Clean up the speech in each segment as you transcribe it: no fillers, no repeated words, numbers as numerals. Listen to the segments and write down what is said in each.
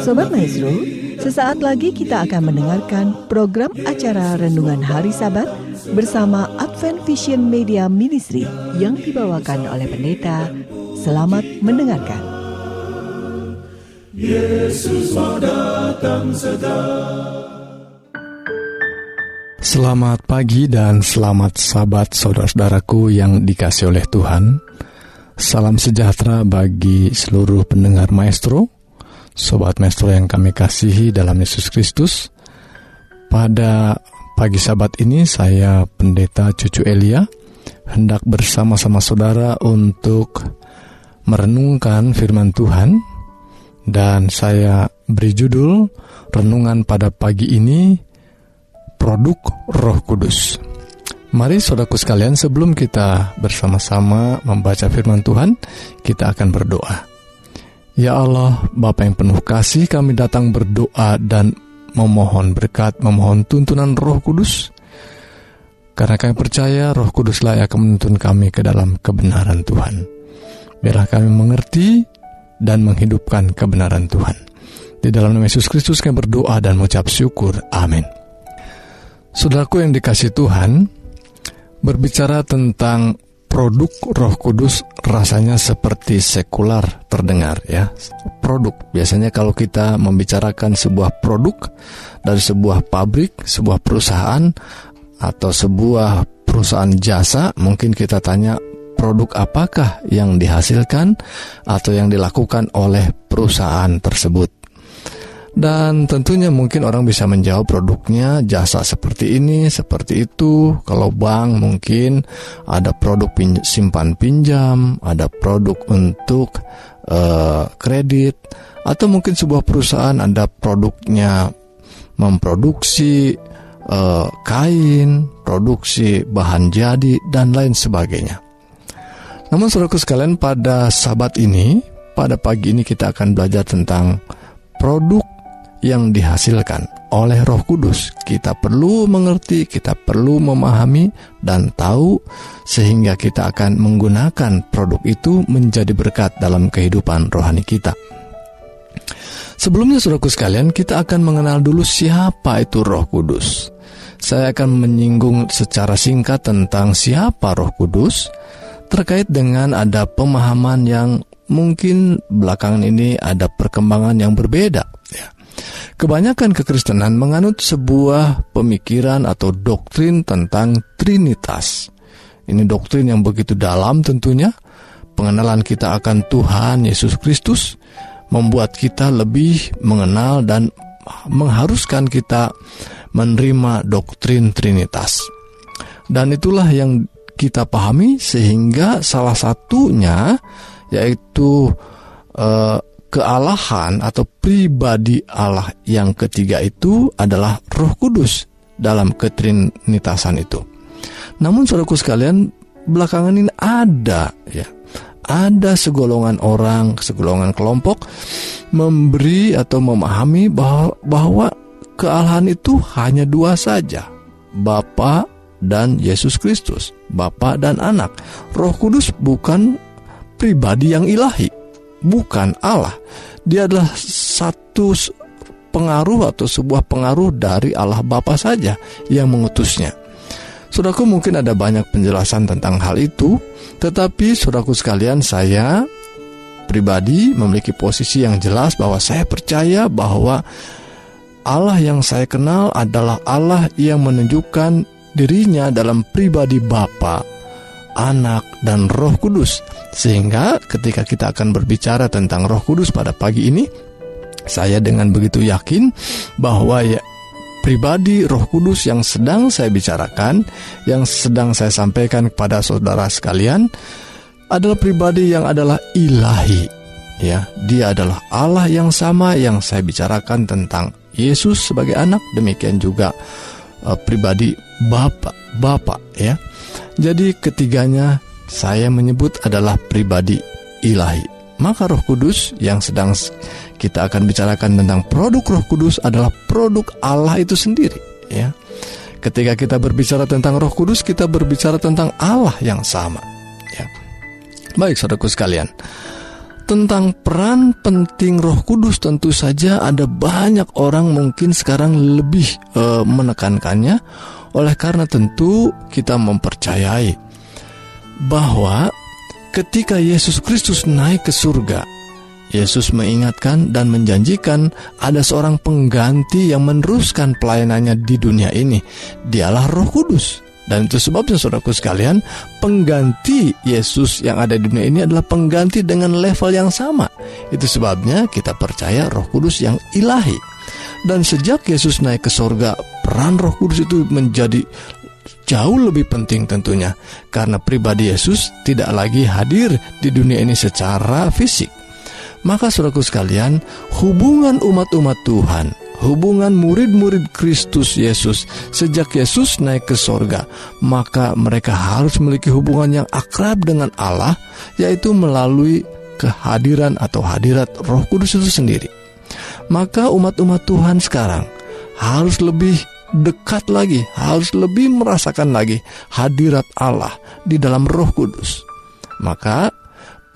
Sobat Maestro, sesaat lagi kita akan mendengarkan program acara Renungan Hari Sabat bersama Advent Vision Media Ministry yang dibawakan oleh pendeta. Selamat mendengarkan. Yesus mau datang segera. Selamat pagi dan selamat Sabat saudara-saudaraku yang dikasihi oleh Tuhan. Salam sejahtera bagi seluruh pendengar Maestro, Sobat Maestro yang kami kasihi dalam Yesus Kristus. Pada pagi Sabat ini saya Pendeta Cucu Elia hendak bersama-sama saudara untuk merenungkan firman Tuhan. Dan saya beri judul renungan pada pagi ini, Produk Roh Kudus. Mari saudaraku sekalian, sebelum kita bersama-sama membaca firman Tuhan, kita akan berdoa. Ya Allah, Bapa yang penuh kasih, kami datang berdoa dan memohon berkat, memohon tuntunan Roh Kudus. Karena kami percaya Roh Kuduslah yang akan menuntun kami ke dalam kebenaran Tuhan. Biarlah kami mengerti dan menghidupkan kebenaran Tuhan. Di dalam nama Yesus Kristus kami berdoa dan mengucap syukur. Amin. Saudaraku yang dikasihi Tuhan, berbicara tentang produk Roh Kudus rasanya seperti sekular terdengar ya. Produk, biasanya kalau kita membicarakan sebuah produk dari sebuah pabrik, sebuah perusahaan atau sebuah perusahaan jasa, mungkin kita tanya produk apakah yang dihasilkan atau yang dilakukan oleh perusahaan tersebut. Dan tentunya mungkin orang bisa menjawab produknya jasa seperti ini, seperti itu. Kalau bank mungkin ada produk simpan pinjam, ada produk untuk kredit, atau mungkin sebuah perusahaan ada produknya memproduksi kain, produksi bahan jadi, dan lain sebagainya. Namun saudaraku sekalian, pada Sabat ini, pada pagi ini kita akan belajar tentang produk yang dihasilkan oleh Roh Kudus. Kita perlu mengerti, kita perlu memahami dan tahu, sehingga kita akan menggunakan produk itu menjadi berkat dalam kehidupan rohani kita. Sebelumnya saudaraku sekalian, kita akan mengenal dulu siapa itu Roh Kudus. Saya akan menyinggung secara singkat tentang siapa Roh Kudus, terkait dengan ada pemahaman yang mungkin belakangan ini ada perkembangan yang berbeda ya. Kebanyakan kekristenan menganut sebuah pemikiran atau doktrin tentang Trinitas. Ini doktrin yang begitu dalam tentunya. Pengenalan kita akan Tuhan Yesus Kristus membuat kita lebih mengenal dan mengharuskan kita menerima doktrin Trinitas. Dan itulah yang kita pahami, sehingga salah satunya yaitu kealahan atau pribadi Allah yang ketiga itu adalah Roh Kudus dalam ketrinitasan itu. Namun saudaraku sekalian, belakangan ini ada segolongan orang, segolongan kelompok memberi atau memahami bahwa kealahan itu hanya dua saja, Bapa dan Yesus Kristus, Bapa dan Anak. Roh Kudus bukan pribadi yang ilahi, bukan Allah. Dia adalah satu pengaruh atau sebuah pengaruh dari Allah Bapa saja yang mengutusnya. Saudaraku, mungkin ada banyak penjelasan tentang hal itu, tetapi saudaraku sekalian, saya pribadi memiliki posisi yang jelas bahwa saya percaya bahwa Allah yang saya kenal adalah Allah yang menunjukkan dirinya dalam pribadi Bapa, Anak, dan Roh Kudus. Sehingga ketika kita akan berbicara tentang Roh Kudus pada pagi ini, saya dengan begitu yakin bahwa pribadi Roh Kudus yang sedang saya bicarakan, yang sedang saya sampaikan kepada saudara sekalian, adalah pribadi yang adalah ilahi. Ya, dia adalah Allah yang sama yang saya bicarakan tentang Yesus sebagai anak, demikian juga pribadi Bapa ya. Jadi ketiganya saya menyebut adalah pribadi ilahi. Maka Roh Kudus yang sedang kita akan bicarakan tentang produk Roh Kudus adalah produk Allah itu sendiri ya. Ketika kita berbicara tentang Roh Kudus, kita berbicara tentang Allah yang sama ya. Baik saudaraku sekalian, Tentang peran penting Roh Kudus, tentu saja ada banyak orang mungkin sekarang lebih menekankannya, oleh karena tentu kita mempercayai bahwa ketika Yesus Kristus naik ke surga, Yesus mengingatkan dan menjanjikan ada seorang pengganti yang meneruskan pelayanannya di dunia ini. Dialah Roh Kudus. Dan itu sebabnya saudaraku sekalian, pengganti Yesus yang ada di dunia ini adalah pengganti dengan level yang sama. Itu sebabnya kita percaya Roh Kudus yang ilahi. Dan sejak Yesus naik ke surga, peran Roh Kudus itu menjadi jauh lebih penting tentunya, karena pribadi Yesus tidak lagi hadir di dunia ini secara fisik. Maka saudaraku sekalian, hubungan umat-umat Tuhan, hubungan murid-murid Kristus Yesus sejak Yesus naik ke sorga, maka mereka harus memiliki hubungan yang akrab dengan Allah, yaitu melalui kehadiran atau hadirat Roh Kudus itu sendiri. Maka umat-umat Tuhan sekarang harus lebih dekat lagi, harus lebih merasakan lagi hadirat Allah di dalam Roh Kudus. Maka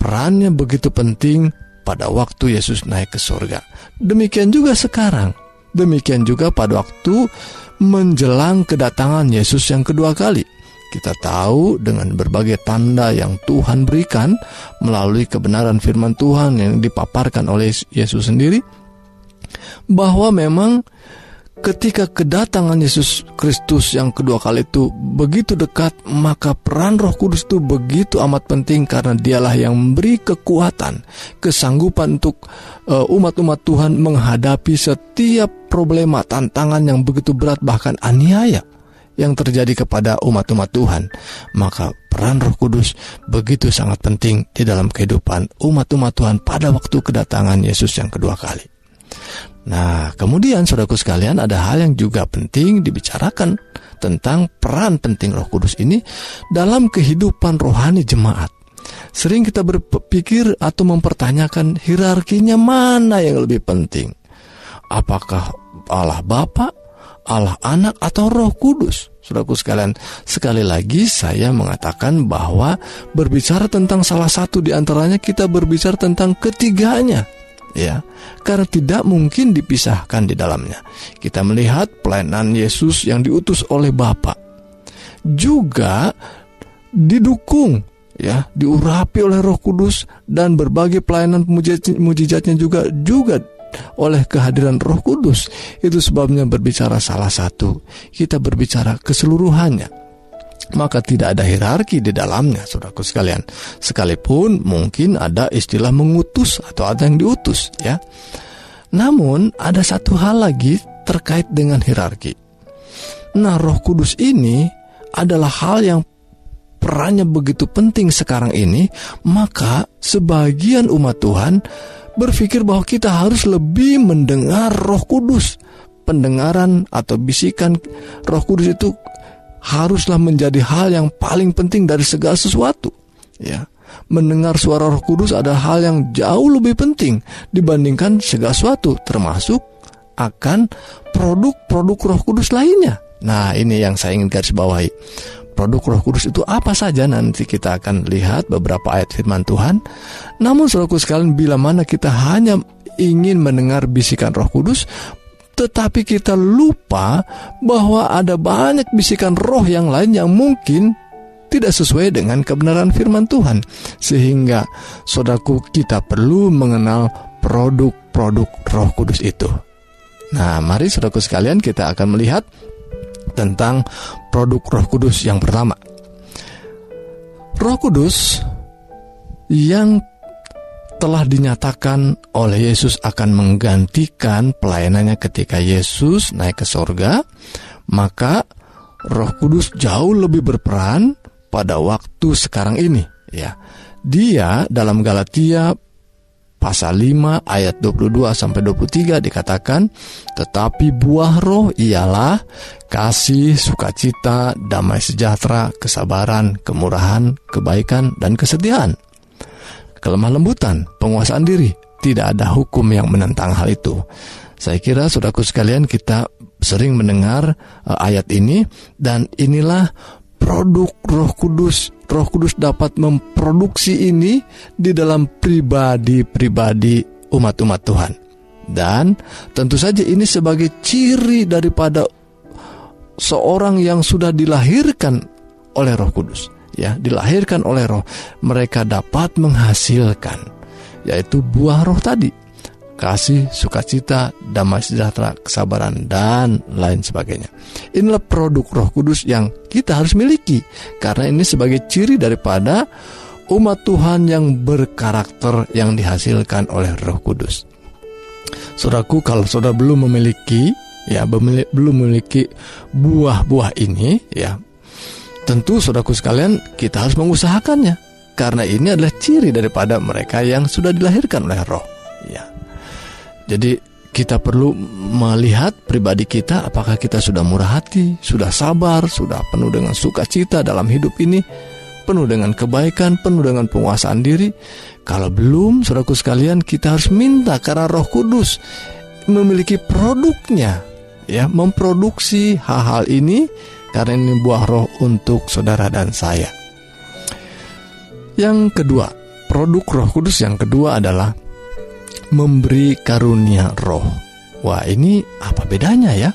perannya begitu penting pada waktu Yesus naik ke surga. Demikian juga sekarang. Demikian juga pada waktu menjelang kedatangan Yesus yang kedua kali. Kita tahu dengan berbagai tanda yang Tuhan berikan melalui kebenaran firman Tuhan yang dipaparkan oleh Yesus sendiri, bahwa memang ketika kedatangan Yesus Kristus yang kedua kali itu begitu dekat, maka peran Roh Kudus itu begitu amat penting, karena dialah yang memberi kekuatan, kesanggupan untuk umat-umat Tuhan menghadapi setiap problema, tantangan yang begitu berat, bahkan aniaya yang terjadi kepada umat-umat Tuhan. Maka peran Roh Kudus begitu sangat penting di dalam kehidupan umat-umat Tuhan pada waktu kedatangan Yesus yang kedua kali. Nah, kemudian saudaraku sekalian, ada hal yang juga penting dibicarakan tentang peran penting Roh Kudus ini dalam kehidupan rohani jemaat. Sering kita berpikir atau mempertanyakan hierarkinya mana yang lebih penting. Apakah Allah Bapa, Allah Anak, atau Roh Kudus? Saudaraku sekalian, sekali lagi saya mengatakan bahwa berbicara tentang salah satu di antaranya, kita berbicara tentang ketiganya. Ya, karena tidak mungkin dipisahkan di dalamnya. Kita melihat pelayanan Yesus yang diutus oleh Bapa juga didukung, ya, diurapi oleh Roh Kudus, dan berbagai pelayanan mujizatnya juga oleh kehadiran Roh Kudus. Itu sebabnya berbicara salah satu, kita berbicara keseluruhannya. Maka tidak ada hierarki di dalamnya, saudaraku sekalian. Sekalipun mungkin ada istilah mengutus atau ada yang diutus, ya. Namun ada satu hal lagi terkait dengan hierarki. Nah, Roh Kudus ini adalah hal yang perannya begitu penting sekarang ini. Maka sebagian umat Tuhan berpikir bahwa kita harus lebih mendengar Roh Kudus. Pendengaran atau bisikan Roh Kudus itu haruslah menjadi hal yang paling penting dari segala sesuatu, ya. Mendengar suara Roh Kudus adalah hal yang jauh lebih penting dibandingkan segala sesuatu, termasuk akan produk-produk Roh Kudus lainnya. Nah, ini yang saya ingin garis bawahi. Produk Roh Kudus itu apa saja? Nanti kita akan lihat beberapa ayat firman Tuhan. Namun saudaraku sekalian, bila mana kita hanya ingin mendengar bisikan Roh Kudus, tetapi kita lupa bahwa ada banyak bisikan roh yang lain yang mungkin tidak sesuai dengan kebenaran firman Tuhan. Sehingga saudaraku, kita perlu mengenal produk-produk Roh Kudus itu. Nah, mari saudaraku sekalian, kita akan melihat tentang produk Roh Kudus yang pertama. Roh Kudus yang telah dinyatakan oleh Yesus akan menggantikan pelayanannya ketika Yesus naik ke sorga, maka Roh Kudus jauh lebih berperan pada waktu sekarang ini, ya. Dia dalam Galatia pasal 5 ayat 22 sampai 23 dikatakan, tetapi buah roh ialah kasih, sukacita, damai sejahtera, kesabaran, kemurahan, kebaikan, dan kesetiaan, kelemah lembutan, penguasaan diri. Tidak ada hukum yang menentang hal itu. Saya kira saudaraku sekalian, kita sering mendengar ayat ini, dan inilah produk Roh Kudus. Roh Kudus dapat memproduksi ini di dalam pribadi-pribadi umat-umat Tuhan. Dan tentu saja ini sebagai ciri daripada seorang yang sudah dilahirkan oleh Roh Kudus, ya, dilahirkan oleh Roh. Mereka dapat menghasilkan, yaitu buah Roh tadi: kasih, sukacita, damai sejahtera, kesabaran, dan lain sebagainya. Inilah produk Roh Kudus yang kita harus miliki, karena ini sebagai ciri daripada umat Tuhan yang berkarakter yang dihasilkan oleh Roh Kudus. Saudaraku, kalau saudara belum memiliki buah-buah ini, ya, tentu saudaraku sekalian, kita harus mengusahakannya, karena ini adalah ciri daripada mereka yang sudah dilahirkan oleh Roh, ya. Jadi kita perlu melihat pribadi kita, apakah kita sudah murah hati, sudah sabar, sudah penuh dengan sukacita dalam hidup ini, penuh dengan kebaikan, penuh dengan penguasaan diri. Kalau belum, saudaraku sekalian, kita harus minta, karena Roh Kudus memiliki produknya, ya, memproduksi hal-hal ini, karena ini buah Roh untuk saudara dan saya. Yang kedua, produk Roh Kudus yang kedua adalah memberi karunia roh. Wah, ini apa bedanya ya?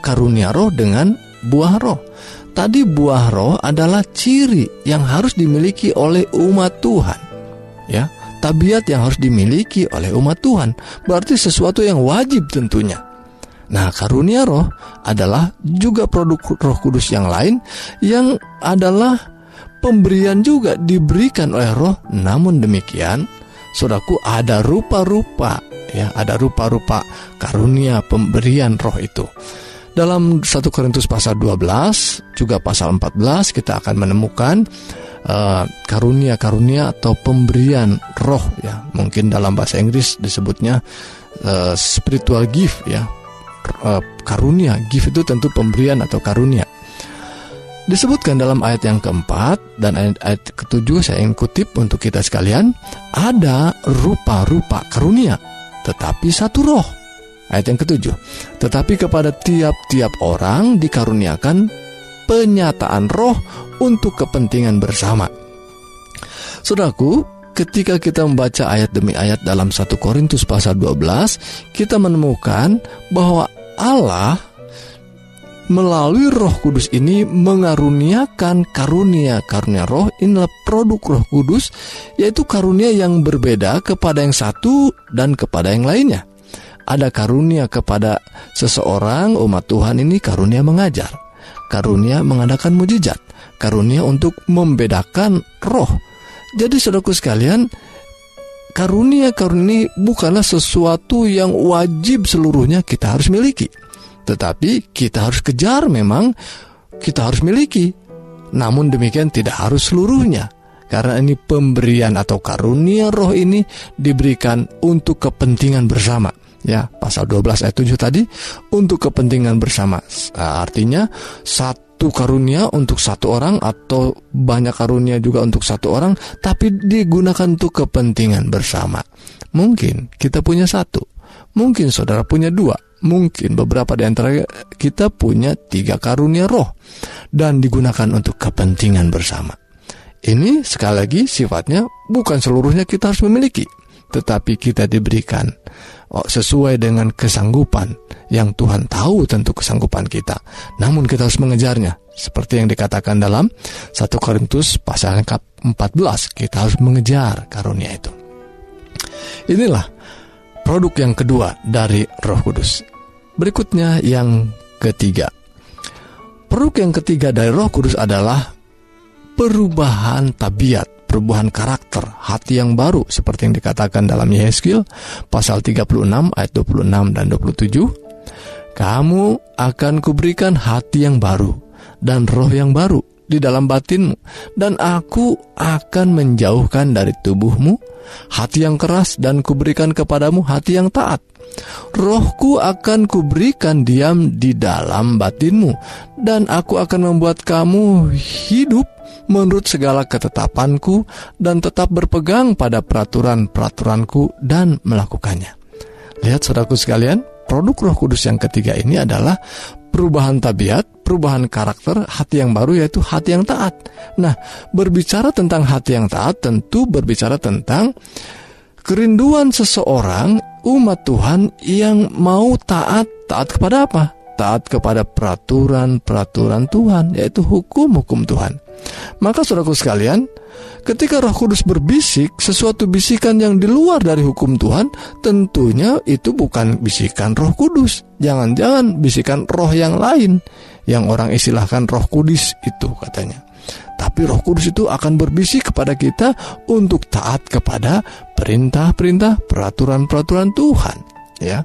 Karunia roh dengan buah roh. Tadi buah roh adalah ciri yang harus dimiliki oleh umat Tuhan, ya, tabiat yang harus dimiliki oleh umat Tuhan. Berarti sesuatu yang wajib tentunya. Nah, karunia roh adalah juga produk Roh Kudus yang lain, yang adalah pemberian juga diberikan oleh roh. Namun demikian, saudaraku, ada rupa-rupa, ya, ada rupa-rupa karunia pemberian roh itu. Dalam 1 Korintus pasal 12, juga pasal 14, kita akan menemukan karunia-karunia atau pemberian roh, ya. Mungkin dalam bahasa Inggris disebutnya spiritual gift, ya. Karunia, gift itu tentu pemberian atau karunia. Disebutkan dalam ayat yang keempat dan ayat ketujuh, saya ingin kutip untuk kita sekalian. Ada rupa-rupa karunia, tetapi satu roh. Ayat yang ketujuh, tetapi kepada tiap-tiap orang dikaruniakan penyataan roh untuk kepentingan bersama. Saudaraku, ketika kita membaca ayat demi ayat dalam 1 Korintus pasal 12, kita menemukan bahwa Allah melalui Roh Kudus ini mengaruniakan karunia-karunia roh. Inilah produk Roh Kudus, yaitu karunia yang berbeda kepada yang satu dan kepada yang lainnya. Ada karunia kepada seseorang umat Tuhan ini, karunia mengajar, karunia mengadakan mujizat, karunia untuk membedakan roh. Jadi saudaraku sekalian, karunia-karunia bukanlah sesuatu yang wajib seluruhnya kita harus miliki, tetapi kita harus kejar, memang kita harus miliki. Namun demikian tidak harus seluruhnya, karena ini pemberian atau karunia roh ini diberikan untuk kepentingan bersama. Ya, pasal 12 ayat 7 tadi, untuk kepentingan bersama. Artinya satu karunia untuk satu orang, atau banyak karunia juga untuk satu orang, tapi digunakan untuk kepentingan bersama. Mungkin kita punya satu, mungkin saudara punya dua, mungkin beberapa di antara kita punya 3 karunia roh, dan digunakan untuk kepentingan bersama. Ini sekali lagi sifatnya bukan seluruhnya kita harus memiliki, tetapi kita diberikan sesuai dengan kesanggupan yang Tuhan tahu tentu kesanggupan kita. Namun kita harus mengejarnya, seperti yang dikatakan dalam 1 Korintus pasal 14, kita harus mengejar karunia itu. Inilah produk yang kedua dari Roh Kudus. Berikutnya yang ketiga. Produk yang ketiga dari Roh Kudus adalah perubahan tabiat, perubahan karakter, hati yang baru, seperti yang dikatakan dalam Yehezkiel pasal 36 ayat 26 dan 27. Kamu akan kuberikan hati yang baru dan roh yang baru di dalam batinmu, dan aku akan menjauhkan dari tubuhmu hati yang keras, dan kuberikan kepadamu hati yang taat. Rohku akan kuberikan diam di dalam batinmu, dan aku akan membuat kamu hidup menurut segala ketetapanku, dan tetap berpegang pada peraturan-peraturanku dan melakukannya. Lihat saudaraku sekalian, produk Roh Kudus yang ketiga ini adalah perubahan tabiat, perubahan karakter, hati yang baru yaitu hati yang taat. Nah, berbicara tentang hati yang taat tentu berbicara tentang kerinduan seseorang, umat Tuhan yang mau taat kepada apa? Taat kepada peraturan-peraturan Tuhan, yaitu hukum-hukum Tuhan. Maka saudaraku sekalian, ketika Roh Kudus berbisik sesuatu bisikan yang di luar dari hukum Tuhan, tentunya itu bukan bisikan Roh Kudus. Jangan-jangan bisikan roh yang lain, yang orang istilahkan Roh Kudus itu katanya. Tapi Roh Kudus itu akan berbisik kepada kita untuk taat kepada perintah-perintah, peraturan-peraturan Tuhan, ya.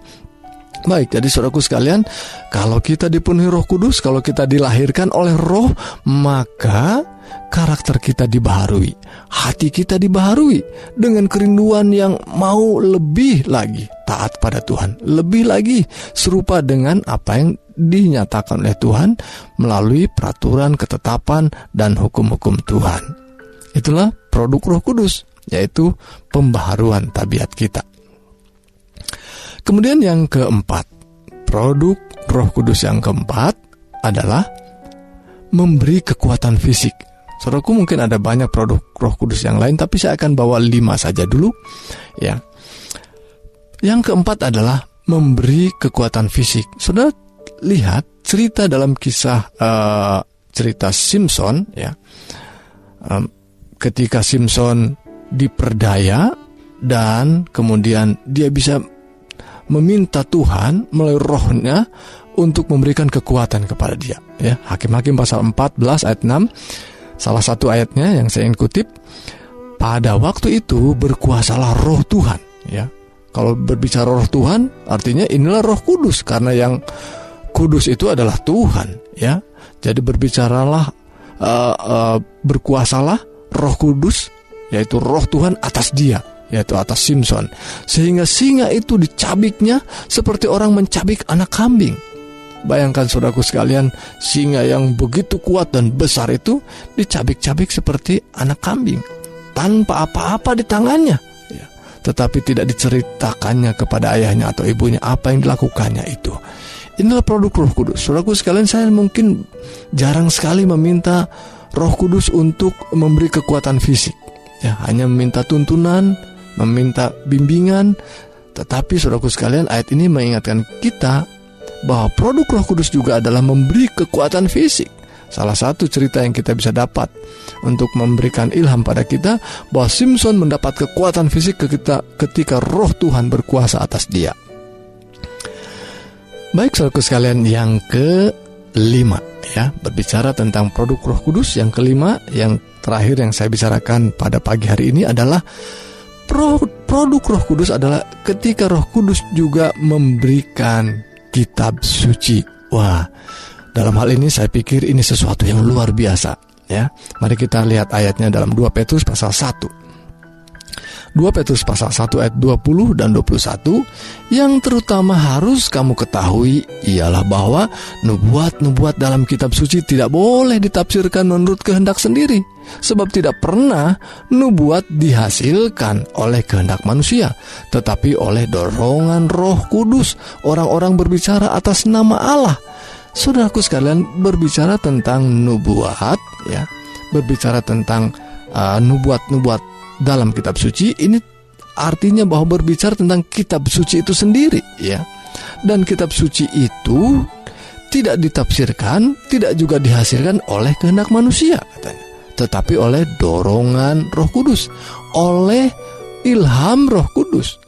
Baik, jadi saudaraku sekalian, kalau kita dipenuhi Roh Kudus, kalau kita dilahirkan oleh Roh, maka karakter kita dibaharui, hati kita dibaharui dengan kerinduan yang mau lebih lagi taat pada Tuhan, lebih lagi serupa dengan apa yang dinyatakan oleh Tuhan melalui peraturan, ketetapan, dan hukum-hukum Tuhan. Itulah produk Roh Kudus, yaitu pembaharuan tabiat kita. Kemudian yang keempat, produk Roh Kudus yang keempat adalah memberi kekuatan fisik. Saudaraku, mungkin ada banyak produk Roh Kudus yang lain, tapi saya akan bawa 5 saja dulu, ya. Yang keempat adalah memberi kekuatan fisik. Saudara lihat cerita dalam kisah cerita Simpson, ya. Ketika Simpson diperdaya dan kemudian dia bisa meminta Tuhan melalui rohnya untuk memberikan kekuatan kepada dia, ya. Hakim-Hakim pasal 14 ayat 6, salah satu ayatnya yang saya ingin kutip, pada waktu itu berkuasalah roh Tuhan, ya. Kalau berbicara roh Tuhan, artinya inilah Roh Kudus, karena yang kudus itu adalah Tuhan, ya. Jadi berbicaralah, berkuasalah Roh Kudus, yaitu roh Tuhan atas dia, yaitu atas Simpson, sehingga singa itu dicabiknya seperti orang mencabik anak kambing. Bayangkan saudaraku sekalian, singa yang begitu kuat dan besar itu dicabik-cabik seperti anak kambing, tanpa apa-apa di tangannya, ya. Tetapi tidak diceritakannya kepada ayahnya atau ibunya apa yang dilakukannya itu. Inilah produk Roh Kudus. Saudaraku sekalian, saya mungkin jarang sekali meminta Roh Kudus untuk memberi kekuatan fisik, ya, hanya meminta tuntunan, meminta bimbingan. Tetapi saudaraku sekalian, ayat ini mengingatkan kita bahwa produk Roh Kudus juga adalah memberi kekuatan fisik. Salah satu cerita yang kita bisa dapat untuk memberikan ilham pada kita bahwa Simpson mendapat kekuatan fisik ketika Roh Tuhan berkuasa atas dia. Baik saudaraku sekalian, yang kelima, ya, berbicara tentang produk Roh Kudus, yang kelima, yang terakhir yang saya bicarakan pada pagi hari ini adalah produk Roh Kudus adalah ketika Roh Kudus juga memberikan kitab suci. Wah, dalam hal ini saya pikir ini sesuatu yang luar biasa, ya. Mari kita lihat ayatnya dalam 2 Petrus pasal 1. 2 Petrus pasal 1 ayat 20 dan 21, yang terutama harus kamu ketahui ialah bahwa nubuat-nubuat dalam kitab suci tidak boleh ditafsirkan menurut kehendak sendiri, sebab tidak pernah nubuat dihasilkan oleh kehendak manusia, tetapi oleh dorongan Roh Kudus orang-orang berbicara atas nama Allah. Saudaraku sekalian, berbicara tentang nubuat, ya, berbicara tentang nubuat-nubuat dalam kitab suci, ini artinya bahwa berbicara tentang kitab suci itu sendiri, ya. Dan kitab suci itu tidak ditafsirkan, tidak juga dihasilkan oleh kehendak manusia katanya, tetapi oleh dorongan Roh Kudus, oleh ilham Roh Kudus.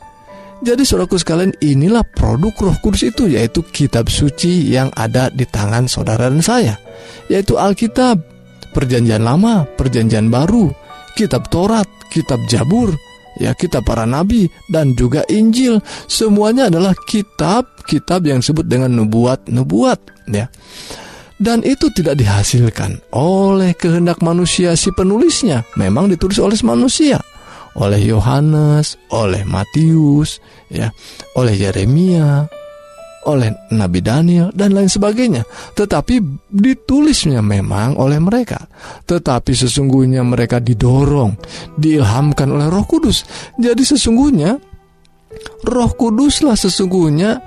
Jadi saudaraku sekalian, inilah produk Roh Kudus itu, yaitu kitab suci yang ada di tangan saudara dan saya, yaitu Alkitab, Perjanjian Lama, Perjanjian Baru, kitab Taurat, kitab Jabur, ya, kitab para nabi, dan juga Injil. Semuanya adalah kitab-kitab yang disebut dengan nubuat-nubuat, ya. Dan itu tidak dihasilkan oleh kehendak manusia si penulisnya. Memang ditulis oleh manusia, oleh Yohanes, oleh Matius, ya, oleh Yeremia, oleh Nabi Daniel, dan lain sebagainya. Tetapi ditulisnya memang oleh mereka, tetapi sesungguhnya mereka didorong, diilhamkan oleh Roh Kudus. Jadi sesungguhnya Roh Kuduslah sesungguhnya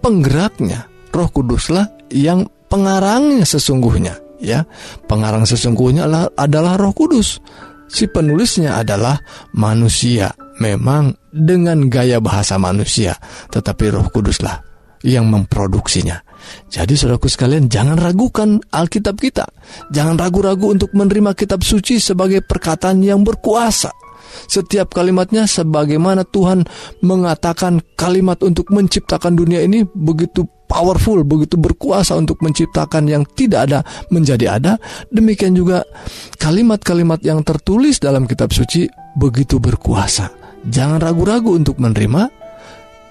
penggeraknya, Roh Kuduslah yang pengarangnya sesungguhnya, ya. Pengarang sesungguhnya adalah Roh Kudus. Si penulisnya adalah manusia, memang dengan gaya bahasa manusia, tetapi Roh Kuduslah yang memproduksinya. Jadi saudaraku sekalian, jangan ragukan Alkitab kita. Jangan ragu-ragu untuk menerima kitab suci sebagai perkataan yang berkuasa. Setiap kalimatnya sebagaimana Tuhan mengatakan kalimat untuk menciptakan dunia ini begitu powerful, begitu berkuasa untuk menciptakan yang tidak ada menjadi ada. Demikian juga kalimat-kalimat yang tertulis dalam kitab suci begitu berkuasa. Jangan ragu-ragu untuk menerima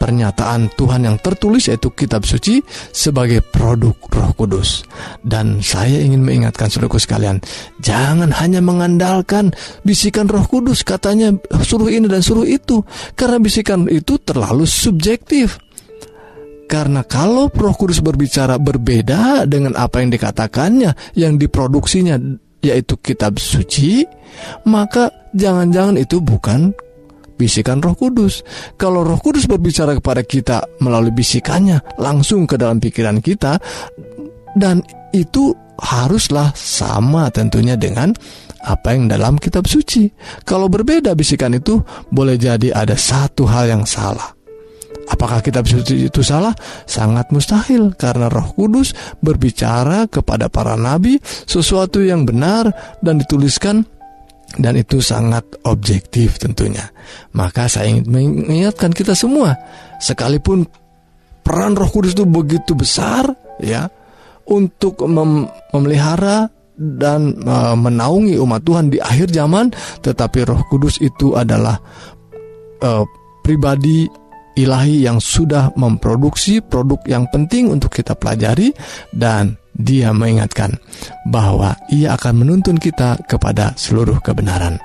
pernyataan Tuhan yang tertulis, yaitu kitab suci, sebagai produk Roh Kudus. Dan saya ingin mengingatkan saudaraku sekalian, jangan hanya mengandalkan bisikan Roh Kudus, katanya suruh ini dan suruh itu, karena bisikan itu terlalu subjektif. Karena kalau Roh Kudus berbicara berbeda dengan apa yang dikatakannya, yang diproduksinya yaitu kitab suci, maka jangan-jangan itu bukan bisikan Roh Kudus. Kalau Roh Kudus berbicara kepada kita melalui bisikannya langsung ke dalam pikiran kita, dan itu haruslah sama tentunya dengan apa yang dalam kitab suci. Kalau berbeda bisikan itu, boleh jadi ada satu hal yang salah. Apakah kitab suci itu salah? Sangat mustahil, karena Roh Kudus berbicara kepada para nabi sesuatu yang benar dan dituliskan, dan itu sangat objektif tentunya. Maka saya ingin mengingatkan kita semua, sekalipun peran Roh Kudus itu begitu besar, ya, untuk memelihara dan menaungi umat Tuhan di akhir zaman, tetapi Roh Kudus itu adalah pribadi ilahi yang sudah memproduksi produk yang penting untuk kita pelajari, dan Dia mengingatkan bahwa Ia akan menuntun kita kepada seluruh kebenaran.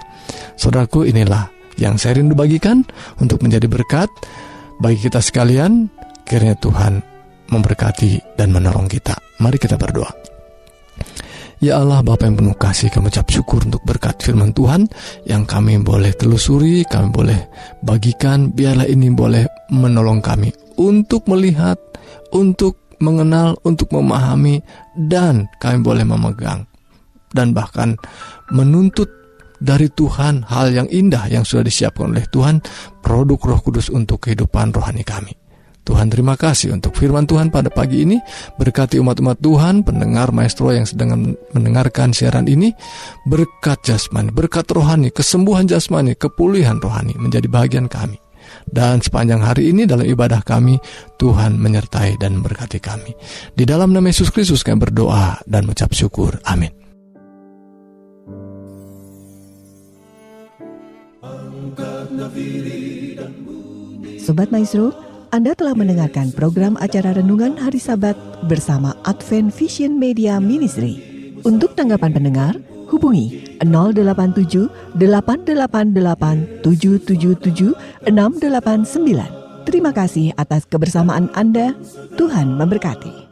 Saudaraku, inilah yang saya rindu bagikan untuk menjadi berkat bagi kita sekalian. Kiranya Tuhan memberkati dan menolong kita. Mari kita berdoa. Ya Allah, Bapa yang penuh kasih, kami ucap syukur untuk berkat firman Tuhan yang kami boleh telusuri, kami boleh bagikan. Biarlah ini boleh menolong kami untuk melihat, untuk mengenal, untuk memahami, dan kami boleh memegang dan bahkan menuntut dari Tuhan hal yang indah yang sudah disiapkan oleh Tuhan, produk Roh Kudus untuk kehidupan rohani kami. Tuhan, terima kasih untuk firman Tuhan pada pagi ini. Berkati umat-umat Tuhan, pendengar Maestro yang sedang mendengarkan siaran ini. Berkat jasmani, berkat rohani, kesembuhan jasmani, kepulihan rohani menjadi bagian kami. Dan sepanjang hari ini dalam ibadah kami, Tuhan menyertai dan memberkati kami. Di dalam nama Yesus Kristus kami berdoa dan mengucap syukur. Amin. Sobat Maestro, Anda telah mendengarkan program acara Renungan Hari Sabat bersama Advent Vision Media Ministry. Untuk tanggapan pendengar, hubungi 087 888 777 689. Terima kasih atas kebersamaan Anda. Tuhan memberkati.